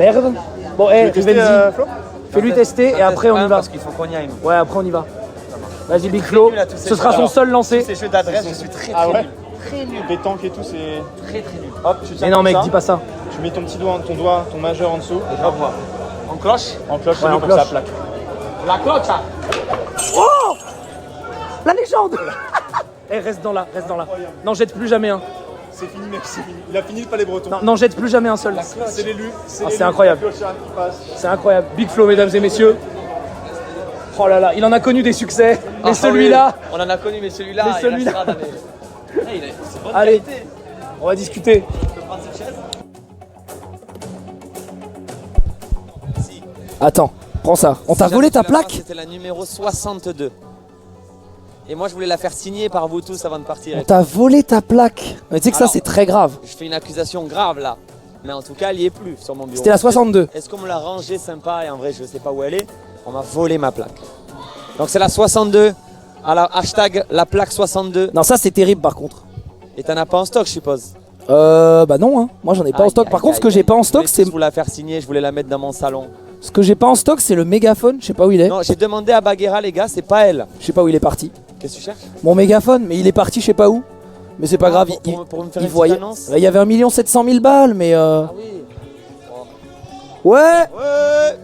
Merde. Bon, vas-y. Fais-lui tester et après on y va. Parce qu'il faut qu'on y aille. Ouais, après on y va. Vas-y, Big Flo. Ce sera son seul lancé. Ces jeux d'adresse, je suis très nul. Très nul. Pétanque et tout, c'est Très nul. hop, tu tiens. Mais non, comme mec, ça, dis pas ça. Tu mets ton petit doigt, ton majeur en dessous. Et hop, en cloche. En cloche, Ouais, en comme ça cloche. plaque. La cloche, ça. Oh, la légende. Reste dans là. Non, jette plus jamais un. C'est fini, mec, c'est fini. Il a fini le palais breton. Non, jette plus jamais un seul. C'est l'élu. C'est incroyable. La clochane qui passe. C'est incroyable. Big Flo, mesdames et messieurs. Oh là là, il en a connu des succès. Mais celui-là. On en a connu, mais celui-là. Mais celui-là. C'est bonne Allez, qualité. on va discuter. Tu peux prendre cette chaise. Attends, prends ça. On t'a volé ta plaque? C'était la numéro 62. Et moi, je voulais la faire signer par vous tous avant de partir. On t'a volé ta plaque. Mais tu sais que ça, Alors, c'est très grave. Je fais une accusation grave là. Mais en tout cas, elle n'y est plus sur mon bureau. C'était la 62. Est-ce qu'on me l'a rangée sympa et en vrai, je ne sais pas où elle est. On m'a volé ma plaque. Donc c'est la 62. Alors, hashtag la plaque 62. Non, ça, c'est terrible par contre. Et t'en as pas en stock, je suppose. Bah non, hein. Moi j'en ai pas en stock. Par contre, ce que j'ai pas en stock, c'est Je voulais la faire signer, je voulais la mettre dans mon salon. ce que j'ai pas en stock, c'est le mégaphone. Je sais pas où il est. Non, j'ai demandé à Baguera, les gars, c'est pas elle. Je sais pas où il est parti. Qu'est-ce que tu cherches? Mon mégaphone, mais il est parti, je sais pas où. Mais c'est pas grave. Pour me faire il une voyait. petite annonce. Il y avait 1 700 000 balles, mais Ah oui. ouais. Ouais.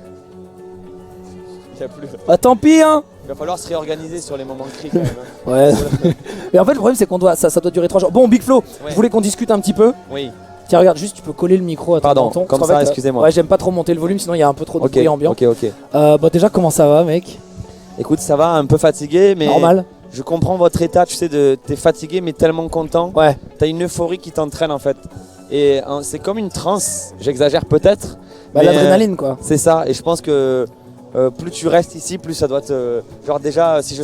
Il y a plus. Bah tant pis, hein. Il va falloir se réorganiser sur les moments de cri quand même. hein. Ouais. Mais en fait, le problème, c'est qu'on doit, ça doit durer 3 jours. Bon, Big Flo, je voulais qu'on discute un petit peu. Oui. Tiens, regarde, juste, tu peux coller le micro à ton Pardon, menton. comme Parce qu'en ça, fait, excusez-moi. Ouais, j'aime pas trop monter le volume, sinon il y a un peu trop de Ok, bruit ambiant. ok. Bah déjà, comment ça va, mec? Écoute, ça va, un peu fatigué, mais Normal. je comprends votre état, tu sais, t'es fatigué mais tellement content. Ouais. T'as une euphorie qui t'entraîne en fait. Et c'est comme une transe, j'exagère peut-être. Bah, mais, l'adrénaline, quoi. C'est ça, et je pense que plus tu restes ici, plus ça doit te... Genre déjà, si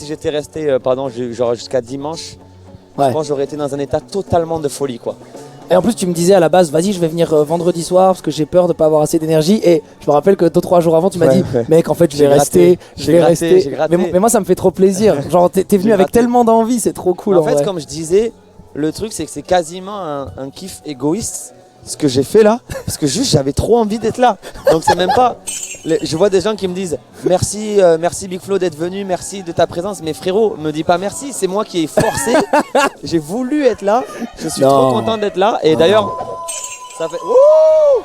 j'étais resté genre jusqu'à dimanche, Ouais. je pense que j'aurais été dans un état totalement de folie quoi. Et en plus, tu me disais à la base, vas-y, je vais venir vendredi soir parce que j'ai peur de pas avoir assez d'énergie. Et je me rappelle que 2-3 jours avant, tu m'as Ouais, dit, ouais. mec, en fait, je J'ai vais rester. Je vais gratté, rester. j'ai gratté. Mais moi, ça me fait trop plaisir. Genre, t'es venu J'ai avec gratté. tellement d'envie, c'est trop cool. En fait, vrai. comme je disais, le truc c'est que c'est quasiment un kiff égoïste ce que j'ai fait là, parce que juste j'avais trop envie d'être là. Donc c'est même pas... Je vois des gens qui me disent merci, merci Big Flo d'être venu, merci de ta présence. Mais frérot, me dis pas merci, c'est moi qui ai forcé. J'ai voulu être là, je suis trop content d'être là. Et d'ailleurs, ça fait... Ouh,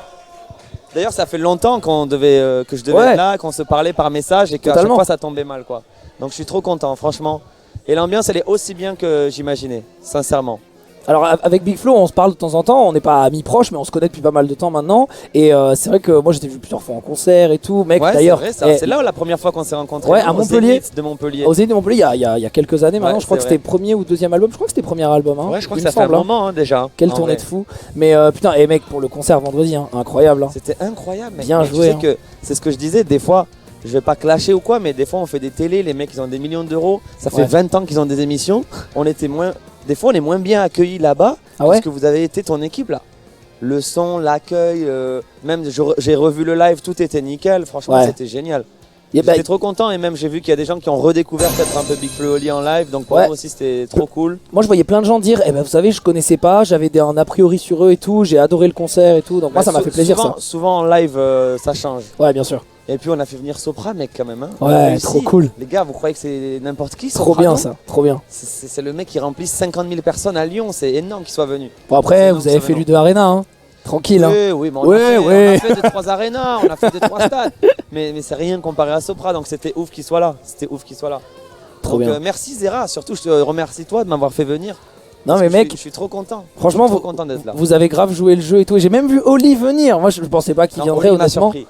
d'ailleurs, ça fait longtemps que je devais être là, qu'on se parlait par message et qu'à chaque fois ça tombait mal quoi. Donc je suis trop content, franchement. Et l'ambiance elle est aussi bien que j'imaginais, sincèrement. Alors avec Big Flo, on se parle de temps en temps, on n'est pas amis proches, mais on se connaît depuis pas mal de temps maintenant. Et c'est vrai que moi, j'étais vu plusieurs fois en concert et tout. Mec, Ouais, d'ailleurs, c'est vrai, c'est là la première fois qu'on s'est rencontrés. Ouais, à au Montpellier. Zénith de Montpellier. Au Zénith de Montpellier, il y a quelques années maintenant. Ouais, je crois que c'est c'était premier ou deuxième album. Je crois que c'était premier album. Hein, Ouais, je crois que il me ça fait un semble, hein. moment hein, déjà. Quelle en tournée vrai. de fou. Mais putain, et mec, pour le concert vendredi, hein, incroyable. Hein. C'était incroyable, mec. Bien Mais joué, Tu sais que c'est ce que je disais, des fois, je vais pas clasher ou quoi, mais des fois on fait des télés, les mecs ils ont des millions d'euros. Ça fait 20 ans qu'ils ont des émissions. Des fois on est moins bien accueillis là-bas. Ah ouais parce que vous avez été ton équipe là. Le son, l'accueil, même j'ai revu le live, tout était nickel. Franchement, c'était génial. J'étais trop content et même j'ai vu qu'il y a des gens qui ont redécouvert peut-être un peu Big Flo Oli en live. Donc pour moi aussi c'était trop cool. Moi je voyais plein de gens dire, eh ben vous savez, je connaissais pas, j'avais un a priori sur eux et tout, j'ai adoré le concert et tout. Donc moi ça m'a fait plaisir ça. Souvent en live ça change. Ouais, bien sûr. Et puis on a fait venir Sopra, mec, quand même. Hein. Ouais, trop cool. Les gars, vous croyez que c'est n'importe qui Trop Sopra, bien non ça, trop bien. C'est le mec qui remplit 50 000 personnes à Lyon, c'est énorme qu'il soit venu. Bon après, vous avez fait l'U2 Arena, hein. Tranquille. Oui, hein. oui, mais on a fait 2-3 arénas, on a fait 2-3 stades. Mais c'est rien comparé à Sopra, donc c'était ouf qu'il soit là. Trop bien. Merci Zera, surtout je te remercie toi de m'avoir fait venir. Non mais mec, je suis trop content. Franchement, trop content d'être là. Vous avez grave joué le jeu et tout. J'ai même vu Oli venir. Moi, je pensais pas qu'il viendrait, Oli m'a honnêtement. surpris.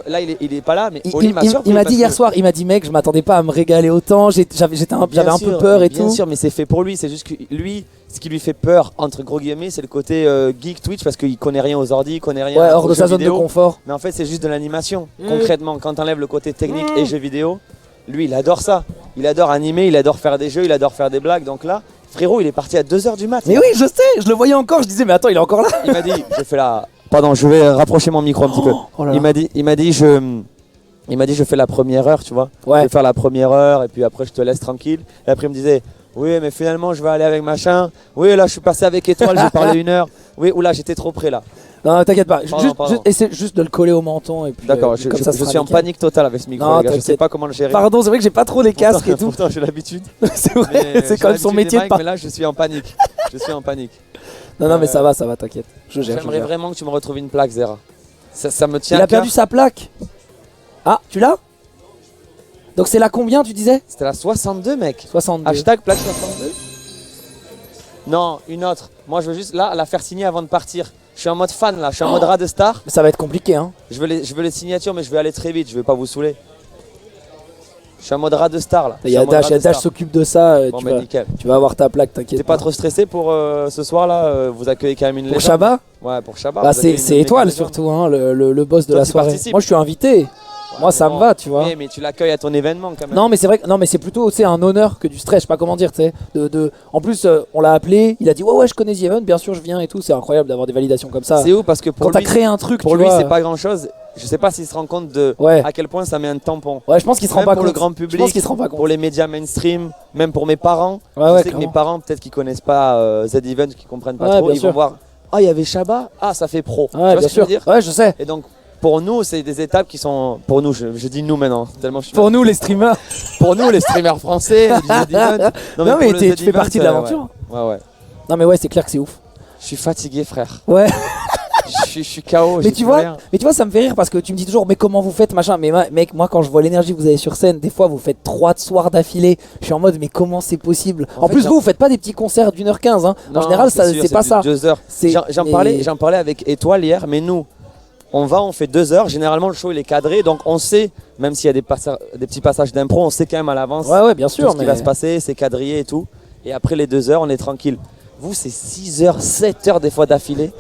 Là, il est pas là, mais Oli m'a surpris. Il m'a dit hier soir, il m'a dit mec, je m'attendais pas à me régaler autant. J'avais un peu peur et tout. Bien sûr, mais c'est fait pour lui. C'est juste que lui, ce qui lui fait peur entre gros guillemets, c'est le côté geek Twitch parce qu'il connaît rien aux ordi, il connaît rien. Ouais, hors aux de jeux sa zone de vidéo. confort. Mais en fait, c'est juste de l'animation. Concrètement, quand t'enlèves le côté technique et jeux vidéo, lui, il adore ça. Il adore animer, il adore faire des jeux, il adore faire des blagues. Donc là, frérot, il est parti à 2h du mat. Mais oui, je sais, je le voyais encore. Je disais mais attends, il est encore là. Il m'a dit, je fais la. Pardon, je vais rapprocher mon micro un petit peu. Oh là là. Il m'a dit, je fais la première heure, tu vois. Ouais. Je vais faire la première heure et puis après je te laisse tranquille. Et après il me disait, Oui, mais finalement, je vais aller avec machin. Oui, là, je suis passé avec Étoile, j'ai parlé 1 heure. Oui, oula, j'étais trop près là. Non, t'inquiète pas. Pardon. Essaie juste de le coller au menton. Et puis, D'accord, comme ça, je sera suis en nickel. panique totale avec ce micro, Non, les gars. Je sais t'inquiète. pas comment le gérer. Pardon, c'est vrai que j'ai pas trop les casques et tout. Pourtant, j'ai l'habitude. C'est vrai, Mais c'est j'ai quand même son l'habitude métier des de mics, mais là, je suis en panique. Je suis en panique. Non, mais ça va, t'inquiète. Je gère. J'aimerais vraiment que tu me retrouves une plaque, Zera. Ça me tient Il à a perdu cœur. sa plaque. Ah, tu l'as? Donc c'est la combien, tu disais? C'était la 62, mec. 62. Hashtag plaque 62. Non, une autre. Moi, je veux juste là la faire signer avant de partir. Je suis en mode fan là, je suis en mode rat de star. Ça va être compliqué, hein. Je veux les signatures, mais je vais aller très vite. Je vais pas vous saouler. Je suis en mode rat de star là. Il y a Dash s'occupe de ça. Bon, mais nickel. Tu vas avoir ta plaque, t'inquiète. T'es pas trop stressé pour ce soir là vous accueillez quand même une Pour légende. Shabba? Ouais, pour Shabba. Bah, vous accueillez c'est une Étoile méga légende. surtout, hein, le boss de Toi, la tu soirée. participes. Moi, je suis invité. Moi, ça me va, tu vois. Oui, mais tu l'accueilles à ton événement quand même. Non, mais c'est vrai que non, mais c'est plutôt un honneur que du stress. Je sais pas comment dire, tu sais. En plus, on l'a appelé. Il a dit ouais, je connais The Event, bien sûr, je viens et tout. C'est incroyable d'avoir des validations comme ça. C'est où parce que pour Quand t'as lui, créé un truc, pour tu lui vois. c'est pas grand chose. Je sais pas s'il se rend compte de Ouais. à quel point ça met un tampon. Ouais, je pense qu'il se rend Même pas pour compte. le grand Je public, pense qu'il se rend pas compte. pour les médias mainstream, même pour mes parents. Ouais, je ouais, sais que clairement. mes parents, peut-être qu'ils connaissent pas Z Event, qui comprennent pas Ouais, trop, bien ils sûr. vont voir. Ah, il y avait Shabba. Ah, ça fait pro. Tu Ouais, vois bien ce que je veux sûr. dire Ouais, je sais. Et donc, pour nous, c'est des étapes qui sont. Pour nous, je dis nous maintenant, tellement je suis. Pour nous, les streamers. Pour nous, les streamers français, du Z Event. Non, pour mais le tu Z fais partie de Event, l'aventure. Ouais. Non, mais ouais, c'est clair que c'est ouf. Je suis fatigué, frère. Ouais. Je suis KO. Mais j'ai tu plus rien. vois, ça me fait rire parce que tu me dis toujours, mais comment vous faites, machin. Mais mec, moi, quand je vois l'énergie que vous avez sur scène, des fois, vous faites 3 soirs d'affilée. Je suis en mode, mais comment c'est possible? En fait, plus, vous faites pas des petits concerts d'1h15. Hein. En Non, général, c'est sûr, c'est pas du ça. 2 heures. C'est- J'en mais- parlais avec Étoile hier, mais nous, on fait 2 heures. Généralement, le show il est cadré, donc on sait, même s'il y a des petits passages d'impro, on sait quand même à l'avance Ouais, bien tout sûr. ce qui va se passer, c'est quadrillé et tout. Et après les 2 heures, on est tranquille. Vous, c'est 6 heures, 7 heures des fois d'affilée,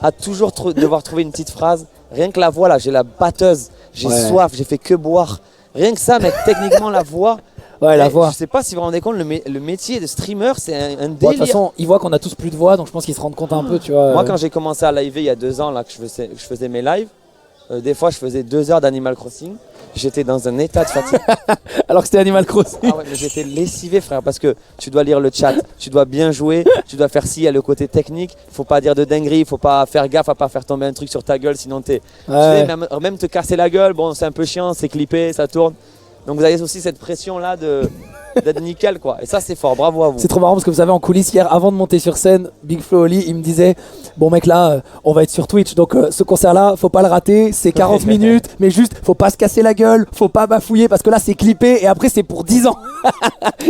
à toujours devoir trouver une petite phrase. Rien que la voix, là, j'ai la batteuse, j'ai Ouais. soif, j'ai fait que boire. Rien que ça, mec, techniquement, la voix. Ouais, la eh, voix. Je sais pas si vous vous rendez compte, le métier de streamer, c'est un Bon, de délire. toute façon, ils voient qu'on a tous plus de voix, donc je pense qu'ils se rendent compte un peu, tu vois. Moi, quand j'ai commencé à live il y a 2 ans, là, que je faisais mes lives, des fois, je faisais 2 heures d'Animal Crossing. J'étais dans un état de fatigue. Alors que c'était Animal Crossing. Ah ouais, mais j'étais lessivé, frère, parce que tu dois lire le chat, tu dois bien jouer, tu dois faire ci, il y a le côté technique. Faut pas dire de dinguerie, faut pas faire gaffe à pas faire tomber un truc sur ta gueule, sinon t'es. Tu sais, même te casser la gueule, bon, c'est un peu chiant, c'est clippé, ça tourne. Donc vous avez aussi cette pression là d'être nickel, quoi. Et ça, c'est fort. Bravo à vous. C'est trop marrant parce que vous savez, en coulisses hier, avant de monter sur scène, Big Flo Oli, il me disait bon mec là, on va être sur Twitch, donc ce concert là, faut pas le rater, c'est 40 minutes, mais juste faut pas se casser la gueule, faut pas bafouiller parce que là c'est clippé et après c'est pour 10 ans.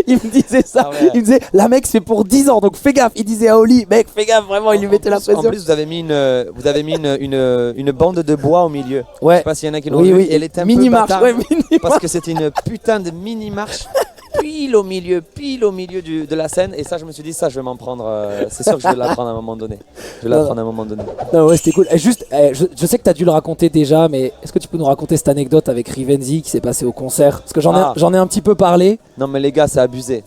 Il me disait ça, Ah ouais. il me disait la mec c'est pour 10 ans, donc fais gaffe. Il disait à Oli, mec fais gaffe, vraiment, il lui mettait la pression. En plus, vous avez mis une bande de bois au milieu. Je Ouais, sais pas s'il y en a qui l'ont oui, vu. oui, Et elle était un mini peu marche, bâtarde, ouais, mini parce que c'était une putain de mini marche pile au milieu de la scène. Et ça, je me suis dit, ça, je vais m'en prendre. C'est sûr que je vais l'apprendre à un moment donné. Non, ouais, c'était cool. Juste, je sais que tu as dû le raconter déjà, mais est-ce que tu peux nous raconter cette anecdote avec Rivenzi qui s'est passé au concert? Parce que j'en ai un petit peu parlé. Non, mais les gars, c'est abusé.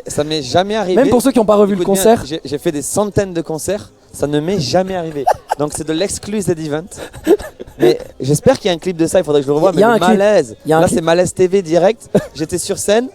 Ça m'est jamais arrivé. Même pour ceux qui n'ont pas revu le Écoute bien, concert. j'ai fait des centaines de concerts. Ça ne m'est jamais arrivé. Donc, c'est de l'exclusive event. Mais j'espère qu'il y a un clip de ça. Il faudrait que je le revoie. Il Mais y a le un clip. malaise. Il y a un Là, clip. c'est Malaise TV direct. J'étais sur scène.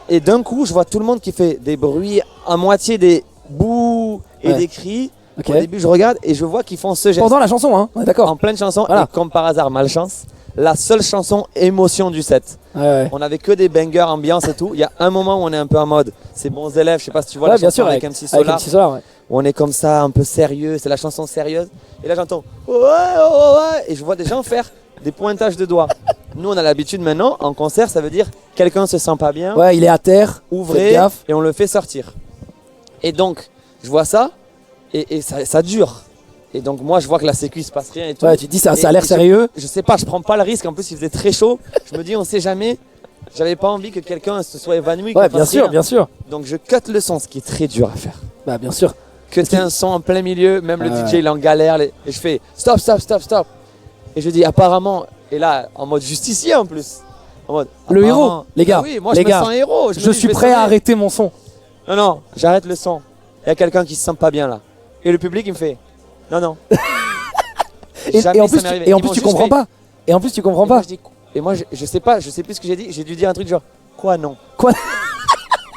Et d'un coup, je vois tout le monde qui fait des bruits à moitié des bouts et Ouais. des cris. Ok. Au début, je regarde et je vois qu'ils font ce geste. Pendant la chanson, hein, on est d'accord. En pleine chanson. Voilà. Et comme par hasard, malchance, la seule chanson émotion du set. Ouais. On avait que des bangers, ambiance et tout. Il y a un moment où on est un peu en mode c'est bons élèves. Je sais pas si tu vois Ouais, la bien chanson sûr, avec avec MC Solar. MC Solar, ouais. Où on est comme ça, un peu sérieux. C'est la chanson sérieuse. Et là, j'entends ouais, ouais, ouais. Et je vois des gens faire des pointages de doigts. Nous, on a l'habitude maintenant, en concert, ça veut dire quelqu'un se sent pas bien, Ouais, il est à terre. Faites ouvrez gaffe. et on le fait sortir. Et donc, je vois ça et ça dure. Et donc, moi, je vois que la sécu, il se passe rien et tout. Ouais, tu te dis ça a Et l'air sérieux. Je sais pas, je prends pas le risque. En plus, il faisait très chaud. Je me dis, on sait jamais. J'avais pas envie que quelqu'un se soit évanoui. Ouais, qu'on bien fasse sûr, rien. bien sûr. Donc, je cut le son, ce qui est très dur à faire. Bah, bien sûr. Cutter un son en plein milieu, même le Ouais. DJ il est en galère. Et je fais stop, stop, stop, stop. Et je dis apparemment, et là, en mode justicier en plus. En mode, Le apparemment- héros, les gars, Ah oui, moi les je gars, me sens héros. Je me dis, suis vais prêt à sauver. arrêter mon son. Non, non, j'arrête le son. Il y a quelqu'un qui se sent pas bien là. Et le public il me fait non, non. Jamais Et en ça plus, m'est arrivé. et en Ils plus m'ont tu juste comprends fait- pas. Et en plus, tu comprends Et moi, pas. je dis, et moi je sais pas, je sais plus ce que j'ai dit. J'ai dû dire un truc genre quoi non. Quoi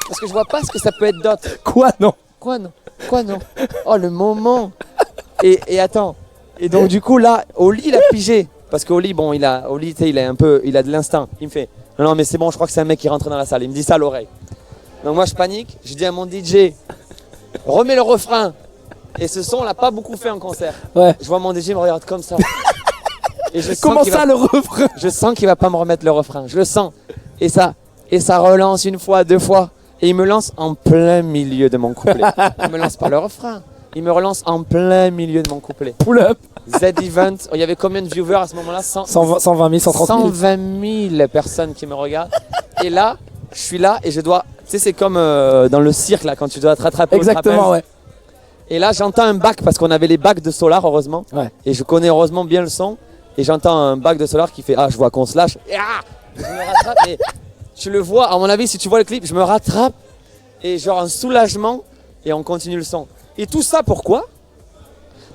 Parce que je vois pas ce que ça peut être d'autre. Quoi, non? Quoi non? Quoi non? Oh le moment. Et attends. Et donc du coup là, Oli il a pigé. Parce qu'Oli, bon, Oli, tu sais, il a de l'instinct. Il me fait, non mais c'est bon, je crois que c'est un mec qui rentre dans la salle. Il me dit ça à l'oreille. Donc moi je panique, je dis à mon DJ, remets le refrain. Et ce son on l'a pas beaucoup fait en concert. Ouais. Je vois mon DJ me regarde comme ça. Et je sens Comment qu'il ça, le refrain? je sens qu'il va pas me remettre le refrain. Je le sens. Et ça relance une fois, deux fois. Et il me lance en plein milieu de mon couplet. Il me lance pas le refrain. Il me relance en plein milieu de mon couplet. Pull up. Z-Event, il y avait combien de viewers à ce moment-là? 120 000, 130 000. 120 000 personnes qui me regardent. Et là, je suis là et je dois. Tu sais, c'est comme dans le cirque là, quand tu dois te rattraper au Exactement, trapèze. ouais. Et là, j'entends un bac parce qu'on avait les bacs de Solar, heureusement. Ouais. Et je connais heureusement bien le son. Et j'entends un bac de Solar qui fait ah, je vois qu'on se lâche. Et ah, je me rattrape. Et tu le vois, à mon avis, si tu vois le clip, je me rattrape. Et genre un soulagement. Et on continue le son. Et tout ça, pourquoi?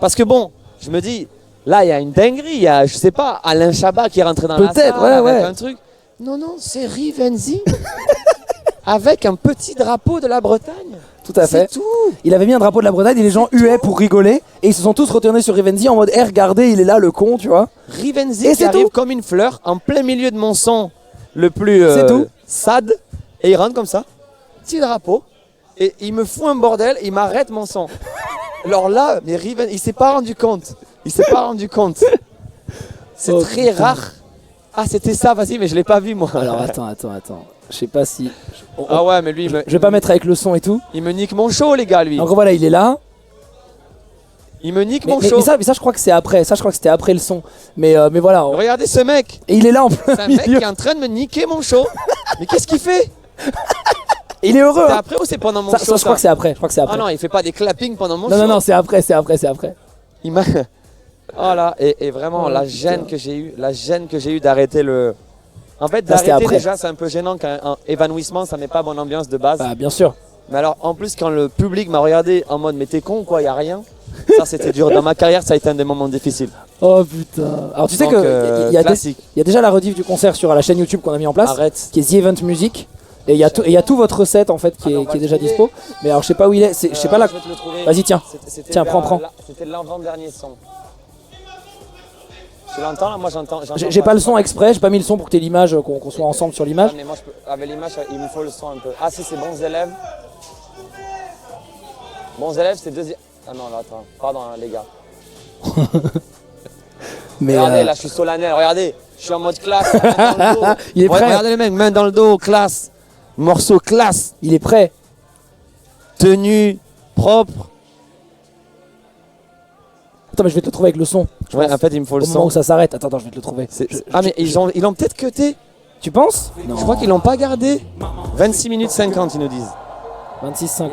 Parce que bon, je me dis, là, il y a une dinguerie. Il y a, je sais pas, Alain Chabat qui est rentré dans la salle. Peut-être, ouais, avec ouais. un truc. Non, non, c'est Rivenzi. Avec un petit drapeau de la Bretagne. Tout à fait. C'est tout. Il avait mis un drapeau de la Bretagne et les gens huaient pour rigoler. Et ils se sont tous retournés sur Rivenzi en mode, regardez, il est là, le con, tu vois. Rivenzi Et qui c'est arrive tout. comme une fleur en plein milieu de mon son le plus C'est tout. sad. Et il rentre comme ça, petit drapeau. Et il me fout un bordel, il m'arrête mon son. Alors là, mais Riven, il s'est pas rendu compte. Il s'est pas rendu compte. C'est Oh, très putain. rare. Ah, c'était ça, vas-y, mais je l'ai pas vu moi. Alors attends. Je sais pas si. Ah ouais, mais lui, Je vais pas mettre avec le son et tout. il me nique mon show, les gars, lui. En gros, voilà, il est là. Il me nique Mais, mon mais- show. mais ça, je crois que c'est après. Ça, je crois que c'était après le son. Mais voilà. Regardez ce mec. Et il est là en C'est plein un mec qui milieu. est en train de me niquer mon show. Mais qu'est-ce qu'il fait? Et il est heureux. C'est Hein. après ou c'est pendant mon Ça, show je crois que c'est après. Je crois que c'est après. Ah non, il fait pas des clappings pendant mon non, show. non, c'est après. Il m'a. Oh là, et vraiment Oh, la putain. gêne que j'ai eu d'arrêter le. En fait, Là, c'était d'arrêter après. déjà, c'est un peu gênant quand un évanouissement, ça met pas bonne ambiance de base. Bah, bien sûr. Mais alors, en plus, quand le public m'a regardé en mode, mais t'es con ou quoi, y a rien. Ça, c'était dur. Dans ma carrière, ça a été un des moments difficiles. Oh putain. Alors tu sais Donc, que il y a classique. déjà la rediff du concert sur la chaîne YouTube qu'on a mis en place, Arrête. qui est The Event Music. Et il y a tout votre set en fait qui est déjà dispo. Mais alors je sais pas où il est. Je sais pas là. Je vais te le trouver. Vas-y, tiens. Tiens, prends. C'était l'avant-dernier son. Tu l'entends là? Moi, j'entends. J'ai pas le son exprès. J'ai pas mis le son pour que t'aies l'image, qu'on soit ensemble sur l'image. Ah, mais moi, avec l'image, il me faut le son un peu. Ah, si, c'est Bons Élèves. Bons Élèves, c'est deuxième. Ah non, là, attends. Pardon, hein, les gars. Mais Regardez, là, je suis solennel. Regardez, je suis en mode classe. Main dans le dos. Il est prêt. Regardez les mecs, main dans le dos, classe. Morceau classe. il est prêt. Tenue propre. Attends, mais je vais te le trouver avec le son. Je Ouais, pense. en fait, il me faut le Au moment son. où ça s'arrête. Attends, je vais te le trouver. Ah, mais ils l'ont peut-être cuté. Tu penses? Non. Je crois qu'ils l'ont pas gardé. 26 minutes 50, ils nous disent. 26-50.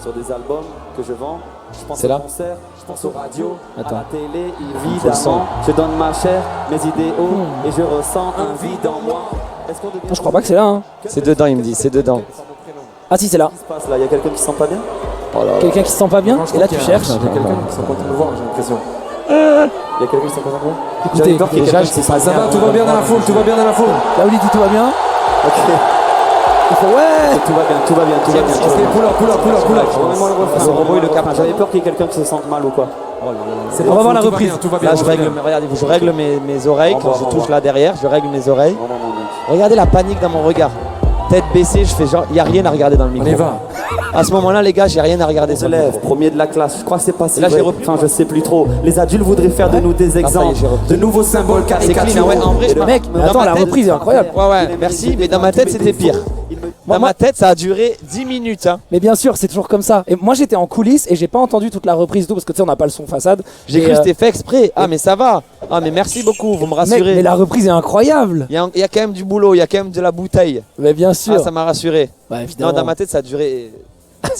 Sur des albums que je vends, je pense C'est aux là. concerts, je pense aux radios, Attends. à la télé, faut le son. évidemment. Je donne ma chair, mes idéaux, et je ressens un vide en moi. Est-ce qu'on devient... Non, je crois pas que c'est là. Hein. C'est dedans, il me dit, c'est dedans. Ah si, c'est là. Qu'est-ce qui se passe là? Il y a quelqu'un qui se sent pas bien? Quelqu'un qui se sent pas bien. Et là, tu cherches. Il y a quelqu'un qui s'en content de me voir, j'ai l'impression. Il y a quelqu'un qui s'en content de me voir? Écoutez, J'avais peur qu'il y ait déjà, quelqu'un qui se je sais sente pas, bien. ça va, tout va bien dans la foule, tout va bien dans la foule. Là où il dit tout va bien. Ok, Il fait ouais. tout va bien, tout va bien, tout va bien. Remets-moi le refrain. Ce robot, il le capte. J'avais peur qu'il y ait quelqu'un qui se sente mal ou quoi. On va voir la reprise. Là, je règle, regardez, je règle mes oreilles. Quand je touche là derrière, je règle mes oreilles. Non, non, non, non. Regardez la panique dans mon regard. Tête baissée, je fais genre, il n'y a rien à regarder dans le micro. On y va. À ce moment-là, les gars, j'ai rien à regarder sur le micro. Élève, premier de la classe, je crois que c'est pas si Là, j'ai vrai. repris. Enfin, je sais plus trop. Les adultes voudraient faire de nous des ça y est, exemples, j'ai repris. de nouveaux symboles C'est clean, caricaturaux. ouais, en vrai, Et je le m'en- Mec, mais dans attends, ma la tête- reprise est incroyable. Ouais, merci, mais dans ma tête, c'était pire. Moi, Dans ma tête, ça a duré 10 minutes. Hein. Mais bien sûr, c'est toujours comme ça. Et moi, j'étais en coulisses et j'ai pas entendu toute la reprise tout parce que tu sais, on n'a pas le son façade. J'ai Et, cru que c'était fait exprès. Ah, mais ça va. Ah, mais merci beaucoup, vous me mec, rassurez. mais la reprise est incroyable. Il y a quand même du boulot, il y a quand même de la bouteille. Mais bien sûr. Ah, ça m'a rassuré. Bah, évidemment. Non, dans ma tête, ça a duré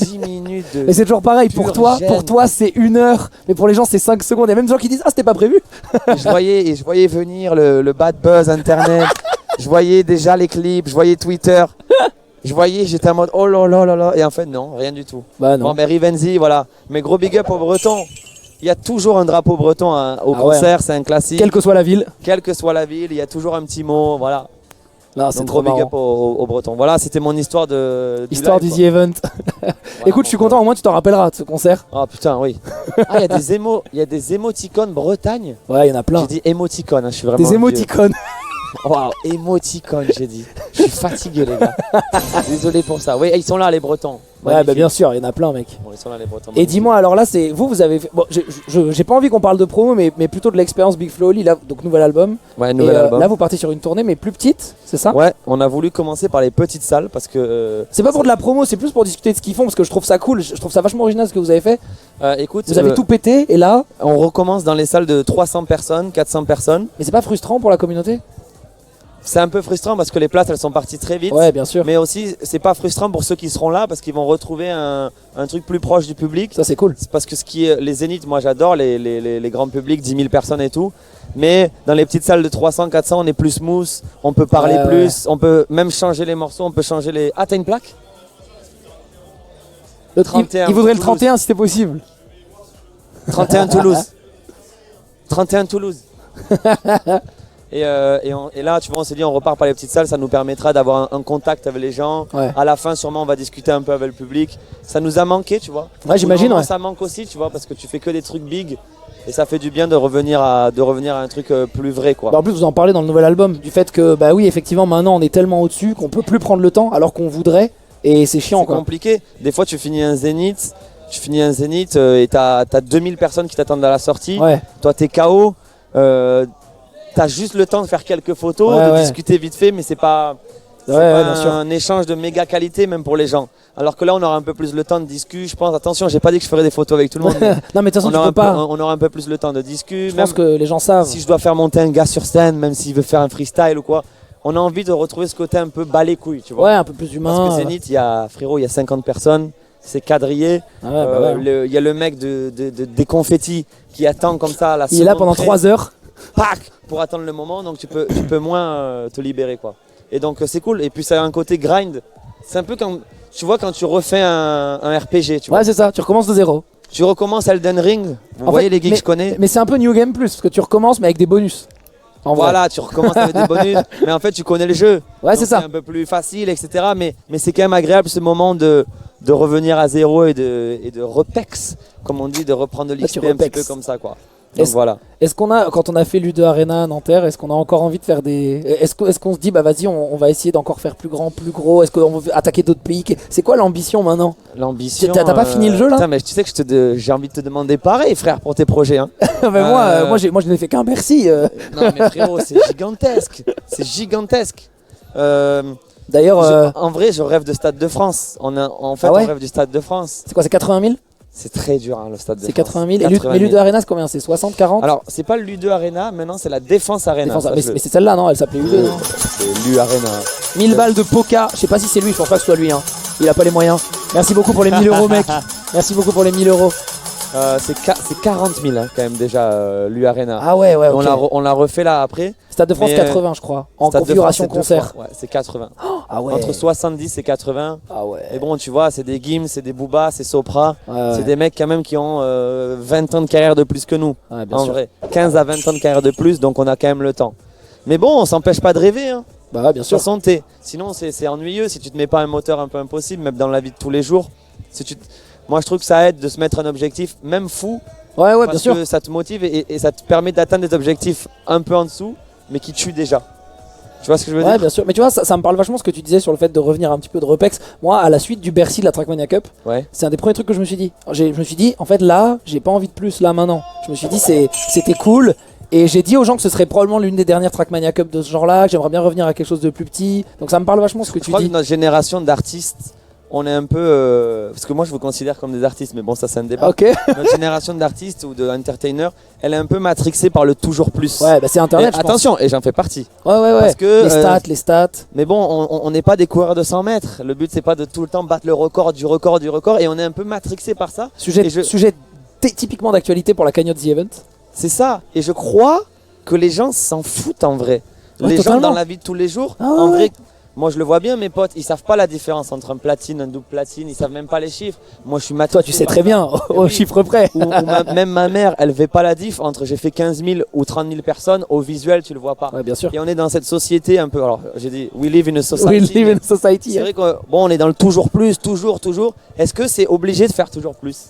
10 minutes de. Mais c'est toujours pareil. Pour pure toi, gêne. c'est 1 heure. Mais pour les gens, c'est 5 secondes. Il y a même des gens qui disent ah, c'était pas prévu. Et je voyais venir le bad buzz internet. Je voyais déjà les clips, je voyais Twitter. J'étais en mode oh là là là là. Et en fait, non, rien du tout. Bah Bon, mais Rivenzi, voilà. Mais gros big up aux Bretons. Il y a toujours un drapeau breton hein, au Ah ouais. concert, c'est un classique. Quelle que soit la ville. Quelle que soit la ville, il y a toujours un petit mot, voilà. Non, c'est Donc trop gros big marrant. up aux Bretons. Voilà, c'était mon histoire de Histoire live, du quoi. The Event. Voilà, Écoute, je suis donc, content, au moins tu t'en rappelleras de ce concert. Ah putain, oui. Ah, il y a des émoticônes Bretagne. Ouais, il y en a plein. J'ai dit émoticônes, hein, je suis vraiment. Des un vieux. émoticônes. Waouh, émoticônes, j'ai dit. Je suis fatigué, les gars. Désolé pour ça. Oui, ils sont là, les Bretons. Ouais, bah bien sûr, il y en a plein, mec. Bon, ils sont là, les Bretons. Et dis-moi, alors là, c'est vous avez fait... Bon, j'ai pas envie qu'on parle de promo, mais plutôt de l'expérience Big Flo Oli, là, donc nouvel album. Ouais, Et nouvel album. là, vous partez sur une tournée, mais plus petite, c'est ça? Ouais, on a voulu commencer par les petites salles parce que. C'est pas pour de la promo, c'est plus pour discuter de ce qu'ils font, parce que je trouve ça cool, je trouve ça vachement original ce que vous avez fait. Écoute, Vous avez tout pété, et là, on recommence dans les salles de 300 personnes, 400 personnes. mais c'est pas frustrant pour la communauté? C'est un peu frustrant parce que les places elles sont parties très vite. Ouais, bien sûr. Mais aussi, c'est pas frustrant pour ceux qui seront là parce qu'ils vont retrouver un truc plus proche du public. Ça, c'est cool. C'est parce que ce qui est les zéniths, moi j'adore les grands publics, 10 000 personnes et tout. Mais dans les petites salles de 300, 400, on est plus smooth, on peut parler Ouais, plus, on peut même changer les morceaux, on peut changer les. Ah, t'as une plaque? Le 31 il voudrait le Toulouse. 31 si c'était possible. 31 Toulouse. 31 Toulouse. Et là, tu vois, on s'est dit, on repart par les petites salles, ça nous permettra d'avoir un contact avec les gens. Ouais. À la fin, sûrement, on va discuter un peu avec le public. Ça nous a manqué, tu vois. Ouais, j'imagine, Au moment, ouais. Ça manque aussi, tu vois, parce que tu fais que des trucs big. Et ça fait du bien de revenir à un truc plus vrai, quoi. Bah, en plus, vous en parlez dans le nouvel album, du fait que, bah oui, effectivement, maintenant on est tellement au-dessus qu'on peut plus prendre le temps alors qu'on voudrait, et c'est chiant C'est quoi. compliqué. Des fois, tu finis un zénith et t'as 2000 personnes qui t'attendent à la sortie. Ouais, Toi, t'es KO. T'as juste le temps de faire quelques photos, Ouais, de ouais. discuter vite fait, mais c'est pas, ouais, pas bien sûr. un échange de méga qualité même pour les gens. Alors que là, on aura un peu plus le temps de discuter. Je pense, attention, j'ai pas dit que je ferais des photos avec tout le monde. mais Non, mais de toute façon, on, tu aura peux pas. on aura un peu plus le temps de discuter. Je pense que les gens savent. Si je dois faire monter un gars sur scène, même s'il veut faire un freestyle ou quoi, on a envie de retrouver ce côté un peu bas les couilles, tu vois. Ouais, un peu plus humain. Parce que Zénith, il y a 50 personnes, c'est quadrillé. Ah ouais, bah ouais. Il y a le mec des confettis qui attend comme ça à la Il est là seconde pendant près. 3 heures. Pac, pour attendre le moment, donc tu peux moins te libérer, quoi. Et donc c'est cool. Et puis ça a un côté grind. C'est un peu quand tu refais un RPG, tu vois. Ouais, c'est ça, tu recommences de zéro. Tu recommences Elden Ring. Vous En voyez fait, les geeks que je connais. Mais c'est un peu New Game Plus, parce que tu recommences mais avec des bonus. En vrai. Voilà, tu recommences avec des bonus, mais en fait tu connais le jeu. Ouais, Donc, c'est ça. un peu plus facile, etc. Mais c'est quand même agréable ce moment de revenir à zéro et de repex, comme on dit, de reprendre de Ah, tu l'XP un petit repex. peu comme ça, quoi. Donc Est-ce- voilà. Est-ce qu'on a, quand on a fait l'U2 Arena à Nanterre, est-ce qu'on a encore envie de faire des. Est-ce qu'on se dit, bah vas-y, on va essayer d'encore faire plus grand, plus gros? Est-ce qu'on veut attaquer d'autres pays? C'est quoi l'ambition maintenant? L'ambition. T'as pas fini le jeu, là? Putain, mais tu sais que j'ai envie de te demander pareil, frère, pour tes projets. Hein. Moi, je n'ai fait qu'un Bercy. Non, mais frérot, c'est gigantesque. C'est gigantesque. D'ailleurs, En vrai, je rêve de Stade de France. En fait, Ah ouais on rêve du Stade de France. c'est quoi, c'est 80 000? C'est très dur, hein, le Stade de C'est France. 80 000. 80 Mais 000. l'U2 Arena, c'est combien? C'est 60, 40? Alors, c'est pas l'U2 Arena, maintenant c'est la Défense Arena. Défense- ça, mais je- mais c'est celle-là, non? Elle s'appelait U2, non? C'est l'U Arena. 1000 balles de Poca. Je sais pas si c'est lui, je pense pas que ce soit lui. Hein. Il a pas les moyens. Merci beaucoup pour les 1000 euros, mec. Merci beaucoup pour les 1000 euros. C'est 40 000 hein, quand même déjà, l'U Arena. Ah ouais, ouais, ok. On l'a refait là après. Stade de France Mais, 80, je crois. En Stade de configuration France, c'est concert. 2 fois. Ouais, c'est 80. Ah ouais. Entre 70 et 80. Ah ouais. Et bon, tu vois, c'est des Gims, c'est des Booba, c'est Sopra. Ouais, C'est des mecs quand même qui ont 20 ans de carrière de plus que nous. ouais, bien En sûr. vrai. 15 à 20 ans de carrière de plus, donc on a quand même le temps. Mais bon, on s'empêche pas de rêver. Hein. Bah ouais, bien De toute sûr. façon, sinon c'est ennuyeux si tu te mets pas un moteur un peu impossible, même dans la vie de tous les jours. Moi, je trouve que ça aide de se mettre un objectif, même fou, Ouais, ouais, bien parce sûr. que ça te motive et ça te permet d'atteindre des objectifs un peu en dessous, mais qui tuent déjà. Tu vois ce que je veux Ouais, dire? bien sûr. Mais tu vois, ça me parle vachement ce que tu disais sur le fait de revenir un petit peu de Repex. Moi, à la suite du Bercy de la Trackmania Cup, Ouais. c'est un des premiers trucs que je me suis dit. Je me suis dit, en fait, là, j'ai pas envie de plus, là, maintenant. Je me suis dit, c'était cool. Et j'ai dit aux gens que ce serait probablement l'une des dernières Trackmania Cup de ce genre-là, que j'aimerais bien revenir à quelque chose de plus petit. Donc ça me parle vachement ce que Je tu crois dis. que notre génération d'artistes, on est un peu. Parce que moi, je vous considère comme des artistes, mais bon, ça, c'est un débat. Ok. Notre génération d'artistes ou d'entertainers, elle est un peu matrixée par le toujours plus. Ouais, bah c'est Et Internet, je pense. attention, et j'en fais partie. Ouais, ouais, ouais. Parce que, Les stats. Mais bon, on n'est pas des coureurs de 100 mètres. Le but, c'est pas de tout le temps battre le record du record du record. Et on est un peu matrixé par ça. Sujet, Et je- sujet typiquement d'actualité pour la cagnotte The Event. C'est ça. Et je crois que les gens s'en foutent en vrai. Ouais, Les gens totalement. dans la vie de tous les jours, Ah ouais, en ouais. vrai, Moi je le vois bien, mes potes, ils savent pas la différence entre un platine, un double platine, ils savent même pas les chiffres. Moi je suis maths. Toi, tu sais très bien, au oui. chiffre près. Même ma mère, elle fait pas la diff entre j'ai fait 15 000 ou 30 000 personnes, au visuel tu le vois pas. Ouais, bien sûr. Et on est dans cette société un peu, alors j'ai dit we live in a society. We live in a society. C'est vrai que bon, on est dans le toujours plus, toujours. Est-ce que c'est obligé de faire toujours plus?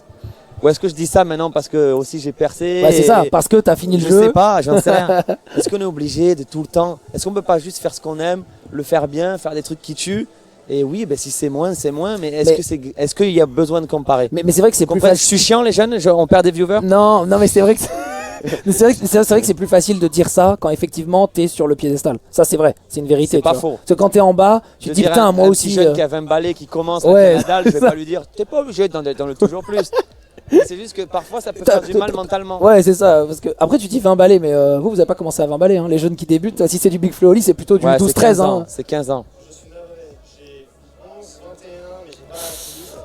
Ou est-ce que je dis ça maintenant parce que aussi j'ai percé? Ouais, c'est ça, parce que t'as fini le jeu. Je sais pas, j'en sais rien. Est-ce qu'on est obligé de tout le temps? Est-ce qu'on peut pas juste faire ce qu'on aime, le faire bien, faire des trucs qui tuent? Et oui, ben si c'est moins, c'est moins. Mais est-ce qu'il y a besoin de comparer? Mais c'est vrai que c'est plus Je facile. suis chiant les jeunes, on perd des viewers? Non, mais c'est vrai que c'est vrai que c'est plus facile de dire ça quand effectivement t'es sur le piédestal. Ça c'est vrai, c'est une vérité. C'est pas tu vois. faux. Parce que quand t'es en bas, tu te dis putain, moi un aussi. petit jeune qui a 20 balais qui commence Ouais, à Nadal, je vais ça. pas lui dire t'es pas obligé d'être dans le toujours plus. C'est juste que parfois ça peut faire du mal mentalement. Ouais, c'est ça. Parce que après tu dis 20 balais, mais vous avez pas commencé à 20 balais. Hein. Les jeunes qui débutent, si c'est du Big Flo Oli, c'est plutôt du Ouais, 12-13. Hein. C'est 15 ans.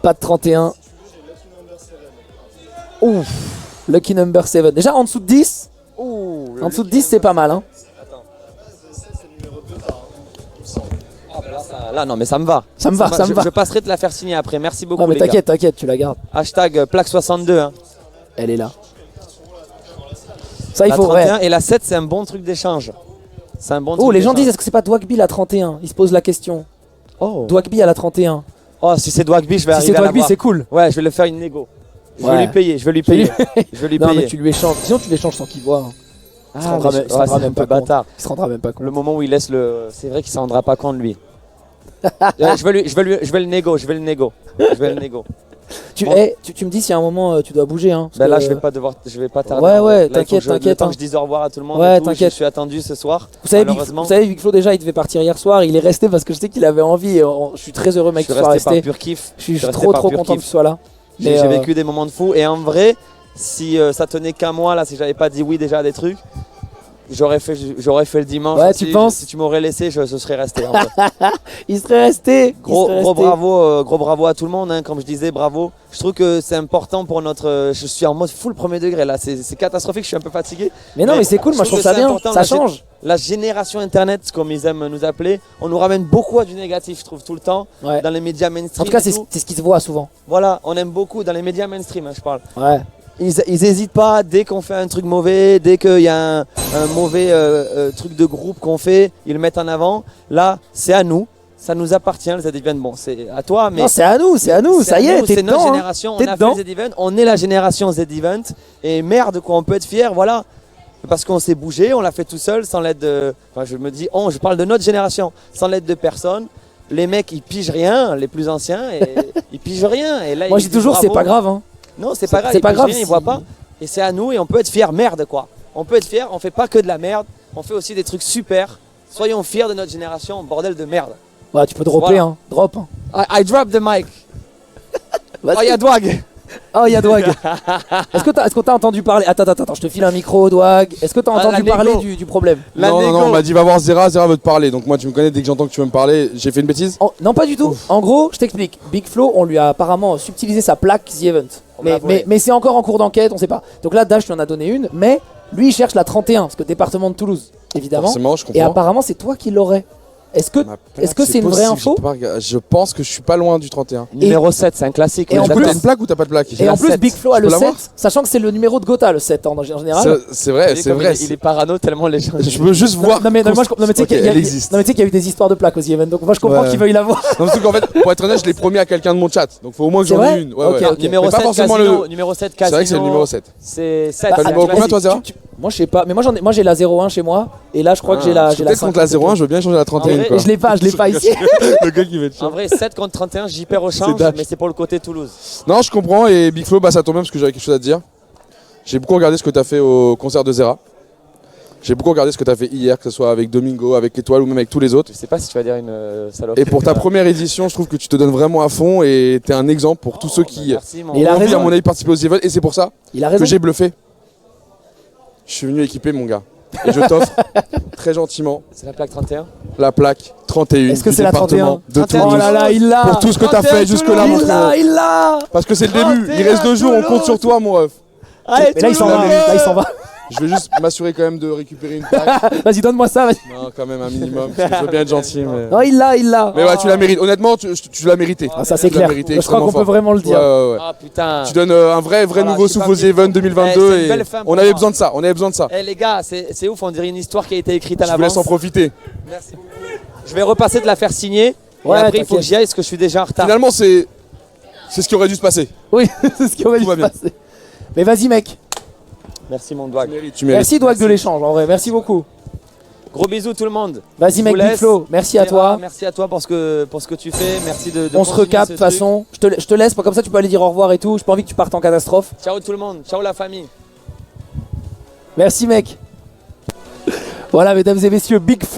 Pas de 31. Ouf, Lucky Number 7. Déjà en dessous de 10. Ouh, En dessous de 10, c'est pas mal. Hein. Là, non, mais ça me va. Ça me va. Je passerai te la faire signer après. Merci beaucoup. Non, mais les gars. t'inquiète, tu la gardes. Hashtag plaque 62. Hein. Elle est là. Ça, il La faut. 31 et la 7, c'est un bon truc d'échange. C'est un bon Oh, truc les gens d'échange. disent est-ce que c'est pas Dwagby la 31? Ils se posent la question. Oh, Dwagby à la 31. si c'est Dwagby, je vais Si arriver c'est à Dwagby, l'avoir. c'est cool. Ouais, je vais le faire une négo. Je Ouais. vais lui payer. Je vais lui payer. Non, mais tu lui échanges. Sinon, tu l'échanges sans qu'il voit. Hein. Il se rendra mais il se rendra c'est même un peu pas compte. bâtard. Il se rendra même pas compte. Le moment où il laisse le. C'est vrai qu'il s'en rendra pas compte lui. Je vais le négo. Je vais le négo. Tu, Bon. tu me dis si à un moment tu dois bouger. Hein, parce Ben là, que- je vais pas tarder. Ouais, Là, il faut t'inquiète, que le t'inquiète, temps hein. que je dise au revoir à tout le monde. Ouais, et tout, t'inquiète. Je suis attendu ce soir. Vous savez, Malheureusement, Big Flo, déjà, il devait partir hier soir. Il est resté parce que je sais qu'il avait envie. Je suis très heureux, je mec, suis qu'il soit resté par resté. pur kiff. Je suis resté trop par pur content kiff. que tu sois là. J'ai Mais, vécu des moments de fou. Et en vrai, si ça tenait qu'à moi, là, si j'avais pas dit oui déjà à des trucs, j'aurais fait le dimanche. Ouais, aussi. tu penses? Si tu m'aurais laissé, je serais resté. En fait. il serait resté. Gros bravo à tout le monde. Hein, comme je disais, bravo. Je trouve que c'est important pour notre. Je suis en mode full premier degré là. C'est catastrophique. Je suis un peu fatigué. Mais non, mais c'est cool. Moi, je trouve ça que c'est bien. important, Ça change. La génération internet, comme ils aiment nous appeler, on nous ramène beaucoup à du négatif, je trouve, tout le temps, Ouais. dans les médias mainstream. En tout cas, et tout. c'est ce qui se voit souvent. Voilà, on aime beaucoup dans les médias mainstream, hein, je parle. Ouais. Ils hésitent pas dès qu'on fait un truc mauvais, dès qu'il y a un mauvais truc de groupe qu'on fait, ils le mettent en avant. Là, c'est à nous, ça nous appartient, les Z-Event. Bon, c'est à toi, mais. Non, c'est à nous. Ça y est, t'es c'est notre dedans. Hein. génération, T'es on a dedans. fait Z-Event, on est la génération Z-Event. Et merde, quoi, on peut être fier, voilà. Parce qu'on s'est bougé, on l'a fait tout seul, sans l'aide de. Enfin, je parle de notre génération, sans l'aide de personne. Les mecs, ils pigent rien, les plus anciens, et ils pigent rien. Et là, Moi, ils je dis disent toujours, c'est bravo. pas grave. Hein. Non, c'est pas grave, c'est ils pas pigent grave rien, si- ils voient pas. Et c'est à nous, et on peut être fiers, merde, quoi. On peut être fiers, on fait pas que de la merde, on fait aussi des trucs super. Soyons fiers de notre génération, bordel de merde. Ouais, tu peux dropper. Voilà. Hein. Drop. Hein. I drop the mic. Vas-y. Oh, il y a Dwag. Oh, il y a Dwag. Est-ce que t'as entendu parler? Attends, je te file un micro, Dwag. Est-ce que t'as Ah, entendu la parler négo. du problème? La non, négo. on m'a dit va voir Zera veut te parler. Donc moi, tu me connais, dès que j'entends que tu veux me parler, j'ai fait une bêtise. Non, pas du tout. En gros, je t'explique. Big Flo, on lui a apparemment subtilisé sa plaque The Event. Mais c'est encore en cours d'enquête, on sait pas. Donc là, Dash lui en a donné une, mais lui, il cherche la 31, parce que département de Toulouse, évidemment. Forcément, je Et comprends. apparemment, c'est toi qui l'aurais. Est-ce que Ma plaque, est-ce que c'est une vraie possible, info? j'ai pas regardé. Je pense que je suis pas loin du 31. Numéro 7, c'est un classique. Et mais en Du plus- coup, j'attends. t'as une plaque ou t'as pas de plaque? Et la en plus, 7. Big Flo a Je le peux 7, l'avoir sachant que c'est le numéro de Gotha, le 7 en général. C'est vrai, Vous voyez c'est comme vrai. il est parano tellement les gens. Je peux juste voir. Non mais tu sais Ok, elle existe. qu'il y a eu des histoires de plaques aux The Event, donc moi je comprends Ouais. qu'il veuille l'avoir. Non, parce qu'en fait, pour être honnête, je l'ai promis à quelqu'un de mon chat. Donc faut au moins que C'est j'en vrai ai une. Ouais, Ok, ouais. ok. Numéro Mais pas 7 forcément casino, le. numéro 7 C'est casino. vrai que c'est le numéro 7. C'est 7. T'as le numéro combien, toi, Zera? Moi je sais pas, mais moi j'ai la 01 chez moi et là je crois que j'ai la Peut-être 5. contre la 01, je veux bien changer la 31. vrai, quoi. Et je l'ai pas ici. Le gars qui va être En chaud. vrai, 7 contre 31, j'y perds au change, Dash. mais c'est pour le côté Toulouse. Non, je comprends. Et Big Flo, bah ça tombe bien parce que j'avais quelque chose à te dire. J'ai beaucoup regardé ce que t'as fait au concert de Zera. J'ai beaucoup regardé ce que t'as fait hier, que ce soit avec Domingo, avec Étoile ou même avec tous les autres. Je sais pas si tu vas dire une saloperie. Et pour ta première édition, je trouve que tu te donnes vraiment à fond et t'es un exemple pour tous ceux qui Merci, mon Il a ont envie, raison. à mon avis, participer aux events. Et c'est pour ça Il a raison. que j'ai bluffé. Je suis venu équiper mon gars. Et je t'offre très gentiment C'est la plaque 31. la plaque 31 Est-ce que du c'est la département 31? de 31? Toulouse. Oh là là, il l'a. Pour tout ce que t'as 31 fait jusque-là, mon Il l'a, frère. il l'a. Parce que c'est le début. Il reste 2 jours, on compte sur toi, mon ref. Mais là il s'en va, là il s'en va. Je vais juste m'assurer quand même de récupérer une plaque. Vas-y, donne-moi ça. Vas-y. Non, quand même un minimum. Parce que je veux bien être gentil, mais. Non, il l'a. Mais ouais, tu l'as mérité. Honnêtement, tu l'as mérité. Ah, ça c'est Tu l'as clair. mérité Je crois qu'on extrêmement peut vraiment le fort. dire. Ouais. Ah putain. Tu donnes un vrai Voilà, nouveau je suis souffle pas aux venu. Even Eh, 2022 c'est une et belle fin pour on avait moi. besoin de ça. On avait besoin de ça. Eh les gars, c'est ouf, on dirait une histoire qui a été écrite à Je vous laisse l'avance. en profiter. Merci beaucoup. Je vais repasser de la faire signer. Ouais, et après, il faut t'inquiète. que j'y aille parce que je suis déjà en retard. Finalement, c'est ce qui aurait dû se passer. Oui, c'est ce qui aurait dû Tout va se bien. passer. Mais vas-y, mec. Merci mon doigt. Tu mérites. Merci, Dwag, de l'échange. En vrai, merci beaucoup. Gros bisous tout le monde. Vas-y, Je mec, vous Big laisse. Flo. Merci à toi. Merci à toi pour ce que tu fais. Merci de On se continuer recapte ce de toute façon. Je te laisse, comme ça tu peux aller dire au revoir et tout. J'ai pas envie que tu partes en catastrophe. truc. Ciao tout le monde. Ciao la famille. Merci, mec. Voilà, mesdames et messieurs, Big Flo.